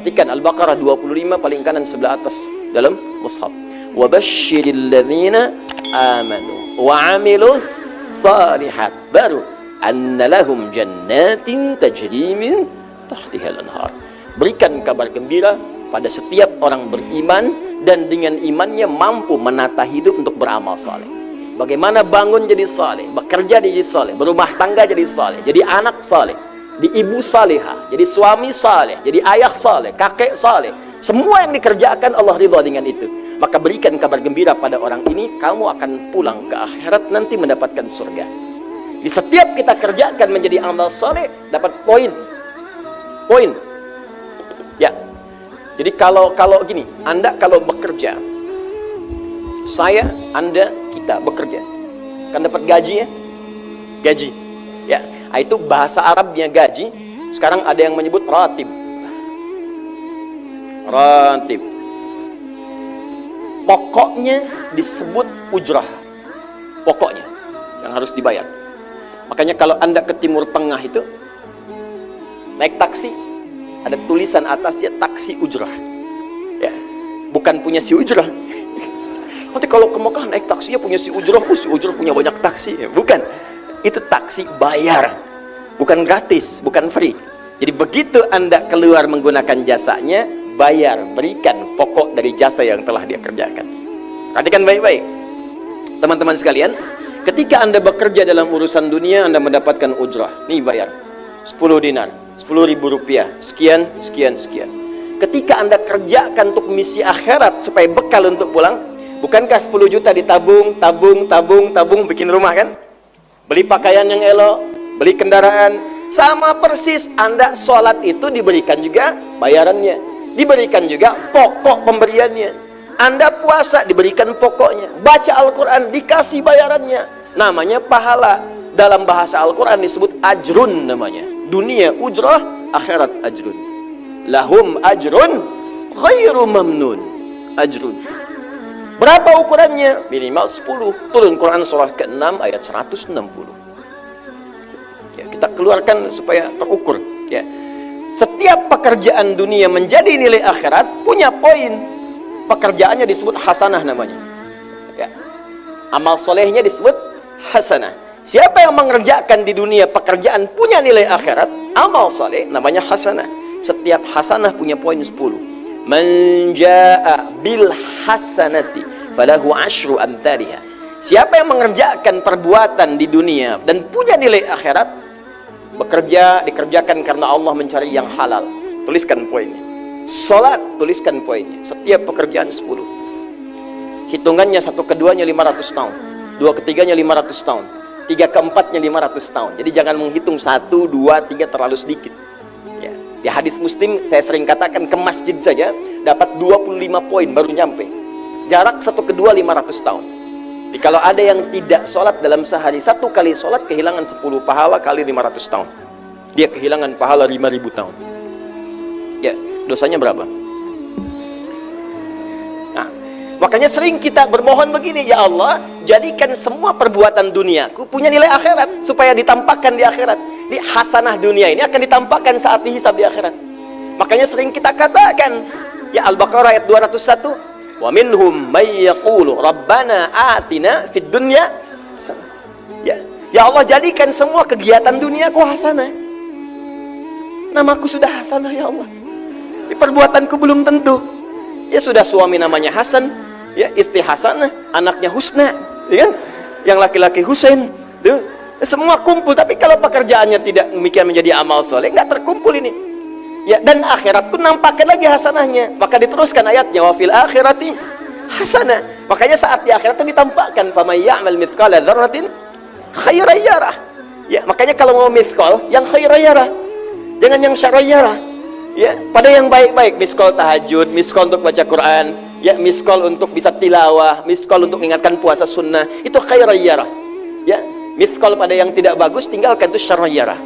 Perhatikan Al-Baqarah 25 paling kanan sebelah atas dalam mushaf. Wa basyiril ladzina amanu wa 'amilus shalihat, baru anna lahum jannatin tajri min tahtihal anhar. Berikan kabar gembira pada setiap orang beriman dan dengan imannya mampu menata hidup untuk beramal saleh. Bagaimana bangun jadi saleh, bekerja jadi saleh, berumah tangga jadi saleh, jadi anak saleh, di ibu salihah, jadi suami saleh, jadi ayah saleh, kakek saleh. Semua yang dikerjakan Allah ridha dengan itu. Maka berikan kabar gembira pada orang ini, kamu akan pulang ke akhirat nanti mendapatkan surga. Di setiap kita kerjakan menjadi amal saleh dapat poin. Ya. Jadi kalau gini, Anda kalau bekerja, saya, Anda, kita bekerja, kan dapat gaji ya? Gaji. Ya, itu bahasa Arabnya gaji. Sekarang ada yang menyebut ratib. Ratib. Pokoknya disebut ujrah. Pokoknya yang harus dibayar. Makanya kalau Anda ke Timur Tengah itu naik taksi, ada tulisan atasnya taksi ujrah. Ya, bukan punya si ujrah. Nanti kalau ke Mekah naik taksinya punya si ujrah, si ujrah punya banyak taksi. Ya, bukan. Itu taksi bayar. Bukan gratis, bukan free. Jadi begitu Anda keluar menggunakan jasanya, bayar, berikan pokok dari jasa yang telah dia kerjakan. Perhatikan baik-baik. Teman-teman sekalian, ketika Anda bekerja dalam urusan dunia, Anda mendapatkan ujrah. Nih bayar 10 dinar, 10.000 rupiah, sekian. Ketika Anda kerjakan untuk misi akhirat supaya bekal untuk pulang, bukankah 10 juta ditabung, tabung, bikin rumah kan? Beli pakaian yang elok, beli kendaraan. Sama persis Anda sholat itu diberikan juga bayarannya, diberikan juga pokok pemberiannya. Anda puasa diberikan pokoknya, baca Al-Quran dikasih bayarannya, namanya pahala. Dalam bahasa Al-Quran disebut ajrun namanya. Dunia ujrah, akhirat ajrun. Lahum ajrun ghairu mamnun. Ajrun. Berapa ukurannya? Minimal 10. Turun Quran surah ke-6 ayat 160. Ya, kita keluarkan supaya terukur. Ya. Setiap pekerjaan dunia menjadi nilai akhirat punya poin. Pekerjaannya disebut hasanah namanya. Ya. Amal solehnya disebut hasanah. Siapa yang mengerjakan di dunia pekerjaan punya nilai akhirat, amal soleh namanya hasanah. Setiap hasanah punya poin 10. Man jaa bil hasanati falahu asyru amthaliha. Siapa yang mengerjakan perbuatan di dunia dan punya nilai akhirat, bekerja dikerjakan karena Allah mencari yang halal, tuliskan poinnya. Salat, tuliskan poinnya. Setiap pekerjaan 10. Hitungannya 1 keduanya 500 tahun, 2 ketiganya 500 tahun, 3 keempatnya 500 tahun. Jadi jangan menghitung 1, 2, 3 terlalu sedikit. Ya. Di hadis Muslim saya sering katakan ke masjid saja dapat 25 poin baru nyampe. Jarak 1 kedua 500 tahun. Jadi kalau ada yang tidak sholat dalam sehari, 1 kali sholat kehilangan 10 pahala kali 500 tahun. Dia kehilangan pahala 5.000 tahun. Ya, dosanya berapa? Nah, makanya sering kita bermohon begini, ya Allah, jadikan semua perbuatan duniaku punya nilai akhirat supaya ditampakkan di akhirat. Di hasanah dunia ini akan ditampakkan saat dihisab di akhirat. Makanya sering kita katakan, ya Al-Baqarah ayat 201, wa minhum may yaqulu rabbana atina fid dunya hasanah. Ya Allah, jadikan semua kegiatan duniaku hasanah. Namaku sudah hasanah ya Allah. Di perbuatanku belum tentu. Ya sudah suami namanya Hasan, ya istri Hasanah, anaknya Husna, ya kan? Yang laki-laki Husain, tuh. Semua kumpul, tapi kalau pekerjaannya tidak demikian menjadi amal soleh, nggak terkumpul ini. Ya, dan akhirat pun nampakkan lagi hasanahnya. Maka diteruskan ayatnya, wa fil akhirati hasanah. Makanya saat di akhirat itu ditampakkan, faman ya'mal mithqala dzarratin khairan yarah. Ya, makanya kalau mau mithqal, yang khairan yarah, jangan yang syarran yarah. Ya, pada yang baik-baik, miskol tahajud, miskol untuk baca Quran, ya, miskol untuk bisa tilawah, miskol untuk mengingatkan puasa sunnah, itu khairan yarah. Ya, miskol pada yang tidak bagus, tinggalkan, itu syarran yarah.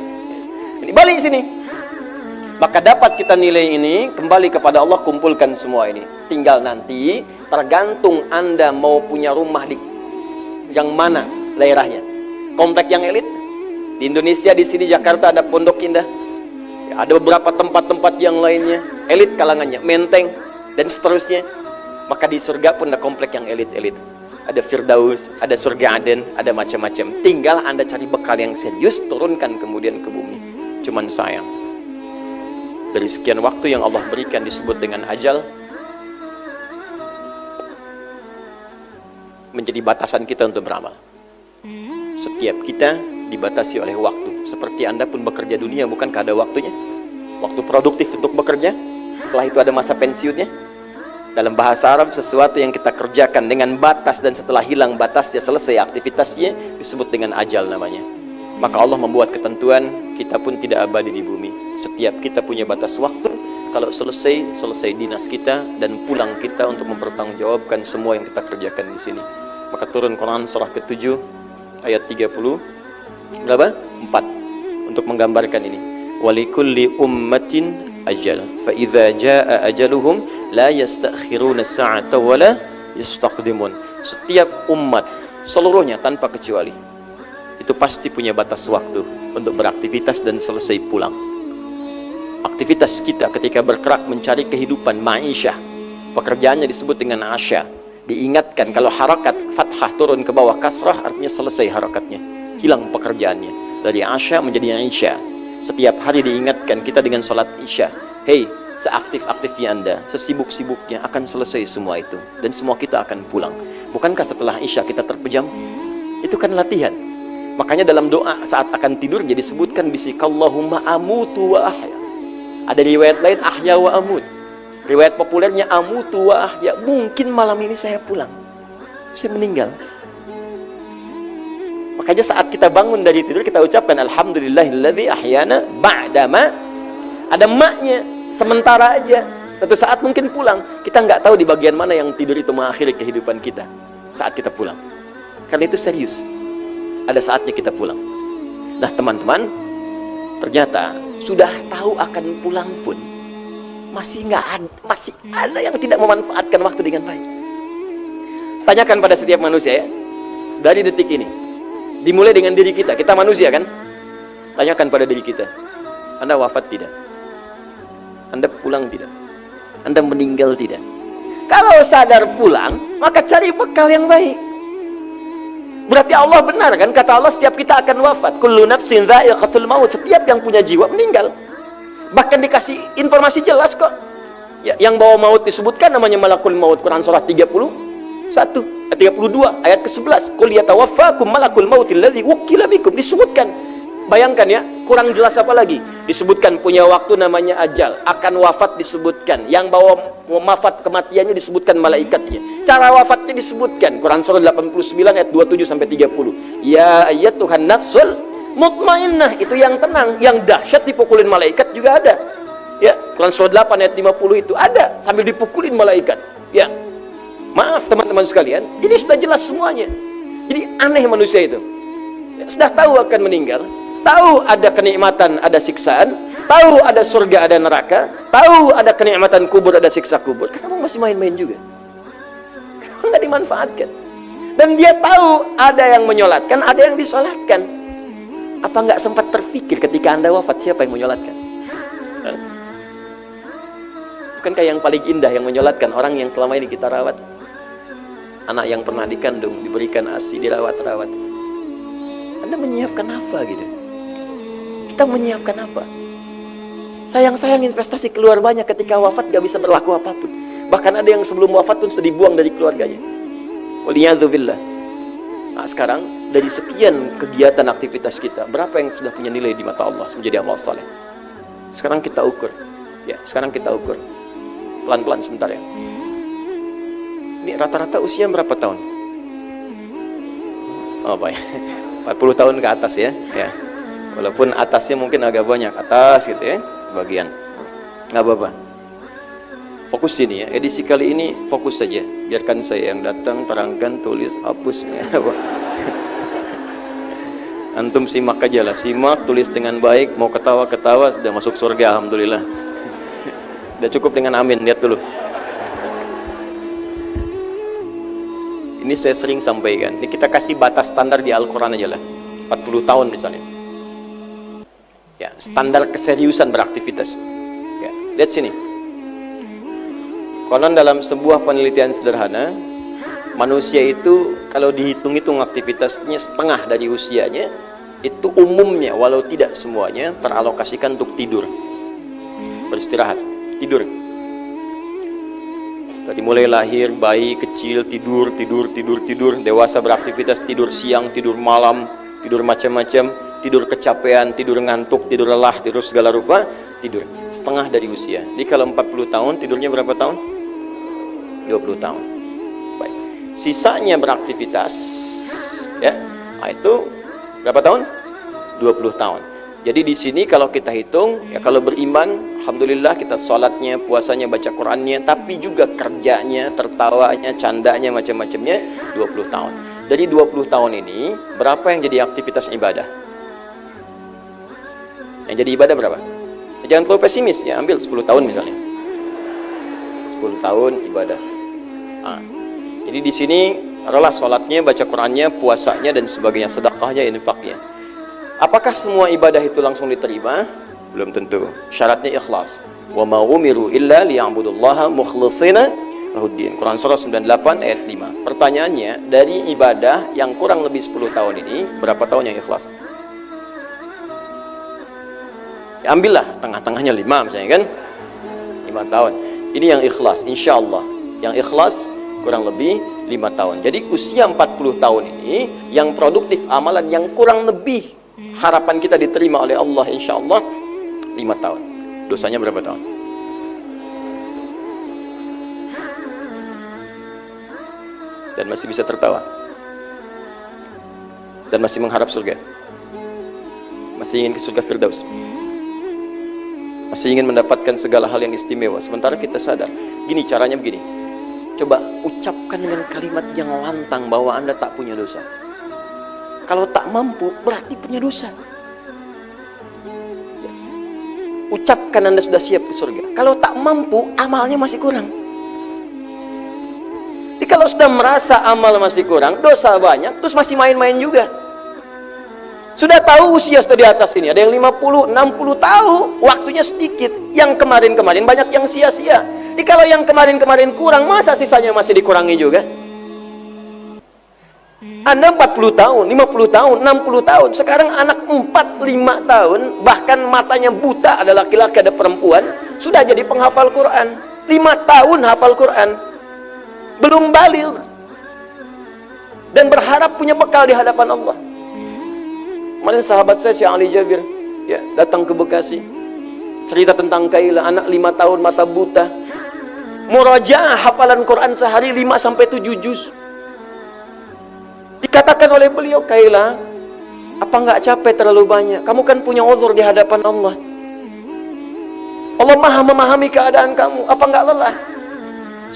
Ini balik sini. Maka dapat kita nilai ini, kembali kepada Allah, kumpulkan semua ini. Tinggal nanti, tergantung Anda mau punya rumah di yang mana daerahnya. Komplek yang elit, di Indonesia, di sini Jakarta ada Pondok Indah. Ada beberapa tempat-tempat yang lainnya, elit kalangannya, Menteng, dan seterusnya. Maka di surga pun ada komplek yang elit-elit. Ada Firdaus, ada surga Aden, ada macam-macam. Tinggal Anda cari bekal yang serius, turunkan kemudian ke bumi. Cuman sayang, dari sekian waktu yang Allah berikan disebut dengan ajal, menjadi batasan kita untuk beramal. Setiap kita dibatasi oleh waktu. Seperti Anda pun bekerja dunia, bukankah ada waktunya? Waktu produktif untuk bekerja, setelah itu ada masa pensiunnya. Dalam bahasa Arab, sesuatu yang kita kerjakan dengan batas dan setelah hilang batasnya, selesai aktivitasnya, disebut dengan ajal namanya. Maka Allah membuat ketentuan, kita pun tidak abadi di bumi. Setiap kita punya batas waktu. Kalau selesai dinas kita dan pulang kita untuk mempertanggungjawabkan semua yang kita kerjakan di sini. Maka turun Quran surah ke-7 ayat 30 berapa? 4 untuk menggambarkan ini. Walikulli ummatin ajal fa idza jaa ajaluhum la yastakhiruna sa'ata wa la yastaqdimun. Setiap umat seluruhnya tanpa kecuali itu pasti punya batas waktu untuk beraktivitas dan selesai pulang. Aktivitas kita ketika bergerak mencari kehidupan ma'isyah, pekerjaannya disebut dengan asya. Diingatkan kalau harakat fathah turun ke bawah kasrah artinya selesai harakatnya, hilang pekerjaannya. Dari asya menjadi isya. Setiap hari diingatkan kita dengan salat isya. Hei, seaktif-aktifnya Anda, sesibuk-sibuknya akan selesai semua itu dan semua kita akan pulang. Bukankah setelah isya kita terpejam? Itu kan latihan. Makanya dalam doa saat akan tidur jadi disebutkan bisikallahumma amutu wa ahya. Ada riwayat lain ahya wa amut. Riwayat populernya amutu wa ahya. Mungkin malam ini saya pulang, saya meninggal. Makanya saat kita bangun dari tidur kita ucapkan alhamdulillahilladzi ahyana ba'dama. Ada maknya, sementara aja. Suatu saat mungkin pulang. Kita nggak tahu di bagian mana yang tidur itu mengakhiri kehidupan kita saat kita pulang. Karena itu serius. Ada saatnya kita pulang. Nah teman-teman, ternyata sudah tahu akan pulang pun masih ada yang tidak memanfaatkan waktu dengan baik. Tanyakan pada setiap manusia ya, dari detik ini, dimulai dengan diri kita. Kita manusia kan? Tanyakan pada diri kita, Anda wafat tidak? Anda pulang tidak? Anda meninggal tidak? Kalau sadar pulang, maka cari bekal yang baik. Berarti Allah benar kan? Kata Allah setiap kita akan wafat. Kullu nafsin dha'iqatul maut. Setiap yang punya jiwa meninggal. Bahkan dikasih informasi jelas kok. Ya, yang bawa maut disebutkan namanya malakul maut. Quran surah 31 32 ayat ke-11. Qul yatawaffakum malakul mautil ladzi wukila bikum. Disebutkan. Bayangkan ya, kurang jelas apa lagi? Disebutkan punya waktu namanya ajal, akan wafat disebutkan, yang bawa wafat kematiannya disebutkan malaikatnya, cara wafatnya disebutkan. Quran surah 89 ayat 27 sampai 30. Ya ayyatuhan nafsul mutmainnah, itu yang tenang, yang dahsyat dipukulin malaikat juga ada. Ya, Quran surah 8 ayat 50 itu ada sambil dipukulin malaikat. Ya. Maaf teman-teman sekalian, ini sudah jelas semuanya. Jadi aneh manusia itu. Ya, sudah tahu akan meninggal, tahu ada kenikmatan, ada siksaan, tahu ada surga, ada neraka, tahu ada kenikmatan kubur, ada siksa kubur. Kenapa masih main-main juga? Kenapa nggak dimanfaatkan? Dan dia tahu ada yang menyolatkan, ada yang disolatkan. Apa nggak sempat terpikir ketika Anda wafat siapa yang menyolatkan? Bukankah yang paling indah yang menyolatkan orang yang selama ini kita rawat? Anak yang pernah dikandung, diberikan ASI, dirawat-rawat. Anda menyiapkan apa gitu? Kita menyiapkan apa? Sayang-sayang investasi keluar banyak, ketika wafat gak bisa berlaku apapun. Bahkan ada yang sebelum wafat pun sudah dibuang dari keluarganya. Waliyadzubillah. Nah sekarang dari sekian kegiatan aktivitas kita, berapa yang sudah punya nilai di mata Allah menjadi amal saleh? Sekarang kita ukur. Ya, sekarang kita ukur. Pelan-pelan sebentar ya. Ini rata-rata usia berapa tahun? Oh baik. 40 tahun ke atas ya. Ya. Walaupun atasnya mungkin agak banyak, atas gitu ya, bagian. Nggak apa-apa. Fokus sini ya. Edisi kali ini fokus saja. Biarkan saya yang datang, terangkan, tulis, hapus. Antum simak aja lah. Simak, tulis dengan baik. Mau ketawa-ketawa, sudah masuk surga. Alhamdulillah. Sudah cukup dengan amin. Lihat dulu. Ini saya sering sampaikan. Ini kita kasih batas standar di Al-Quran aja lah. 40 tahun misalnya. Ya, standar keseriusan beraktivitas. Ya, lihat sini. Konon dalam sebuah penelitian sederhana, manusia itu kalau dihitung-hitung aktivitasnya setengah dari usianya, itu umumnya walau tidak semuanya teralokasikan untuk tidur, beristirahat, tidur. Tadi mulai lahir bayi kecil tidur, dewasa beraktivitas tidur siang, tidur malam, tidur macam-macam, tidur kecapean, tidur ngantuk, tidur lelah, tidur segala rupa, tidur setengah dari usia. Jadi kalau 40 tahun tidurnya berapa tahun? 20 tahun. Baik. Sisanya beraktivitas, ya. Nah, itu berapa tahun? 20 tahun. Jadi di sini kalau kita hitung, ya kalau beriman, alhamdulillah kita sholatnya, puasanya, baca Qur'annya, tapi juga kerjanya, tertawanya, candanya, macam-macamnya 20 tahun. Dari 20 tahun ini, berapa yang jadi aktivitas ibadah? Yang jadi ibadah berapa? Ya, jangan terlalu pesimis, ya ambil 10 tahun misalnya. 10 tahun ibadah. Nah, jadi di sini adalah sholatnya, baca Qur'annya, puasanya, dan sebagainya, sedekahnya, infaknya. Apakah semua ibadah itu langsung diterima? Belum tentu. Syaratnya ikhlas. Wa ma umiru illa liya'budullaha mukhlishina lahuddin. Quran surah 98 ayat 5. Pertanyaannya, dari ibadah yang kurang lebih 10 tahun ini, berapa tahun yang ikhlas? Ya, ambillah tengah-tengahnya 5 misalnya kan? 5 tahun. Ini yang ikhlas, insyaallah. Yang ikhlas kurang lebih 5 tahun. Jadi usia 40 tahun ini yang produktif amalan yang kurang lebih harapan kita diterima oleh Allah insyaallah 5 tahun. Dosanya berapa tahun? Dan masih bisa tertawa. Dan masih mengharap surga. Masih ingin ke surga Firdaus. Masih ingin mendapatkan segala hal yang istimewa. Sementara kita sadar, gini caranya begini. Coba ucapkan dengan kalimat yang lantang bahwa Anda tak punya dosa. Kalau tak mampu, berarti punya dosa. Ucapkan Anda sudah siap ke surga. Kalau tak mampu, amalnya masih kurang. Jadi kalau sudah merasa amal masih kurang, dosa banyak, terus masih main-main juga. Sudah tahu usia sudah di atas ini, ada yang 50, 60 tahu, waktunya sedikit. Yang kemarin-kemarin banyak yang sia-sia. Jadi kalau yang kemarin-kemarin kurang, masa sisanya masih dikurangi juga? Anda 40 tahun, 50 tahun, 60 tahun. Sekarang anak 4, 5 tahun, bahkan matanya buta, ada laki-laki, ada perempuan, sudah jadi penghafal Quran. 5 tahun hafal Quran. Belum baligh. Dan berharap punya bekal di hadapan Allah. Kemarin sahabat saya, Syekh Ali Jabir, ya, datang ke Bekasi. Cerita tentang Kaila, anak 5 tahun, mata buta. Murajaah hafalan Quran sehari 5 sampai 7 juz. Dikatakan oleh beliau, Kaila, apa nggak capek terlalu banyak? Kamu kan punya uzur di hadapan Allah. Allah maha memahami keadaan kamu. Apa nggak lelah?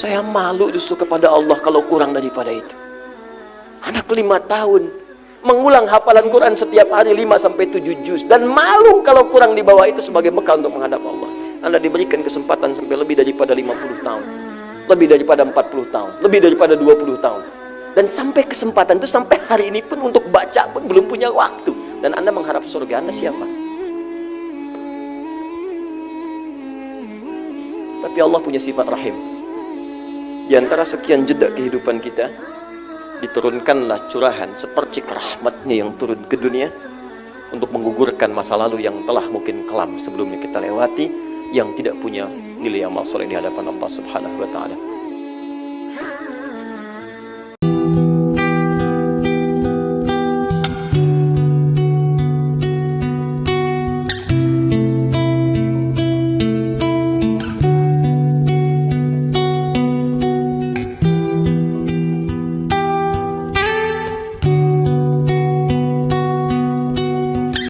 Saya malu justru kepada Allah kalau kurang daripada itu. Anak 5 tahun mengulang hafalan Quran setiap hari 5 sampai 7 juz, dan malu kalau kurang di bawah itu sebagai bekal untuk menghadap Allah. Anda diberikan kesempatan sampai lebih daripada 50 tahun, lebih daripada 40 tahun, lebih daripada 20 tahun. Dan sampai kesempatan itu, sampai hari ini pun untuk baca pun belum punya waktu. Dan Anda mengharap surga, Anda siapa? Tapi Allah punya sifat rahim. Di antara sekian jeda kehidupan kita, diturunkanlah curahan sepercik rahmatnya yang turun ke dunia untuk menggugurkan masa lalu yang telah mungkin kelam sebelumnya kita lewati, yang tidak punya nilai amal soleh di hadapan Allah Subhanahu wa ta'ala.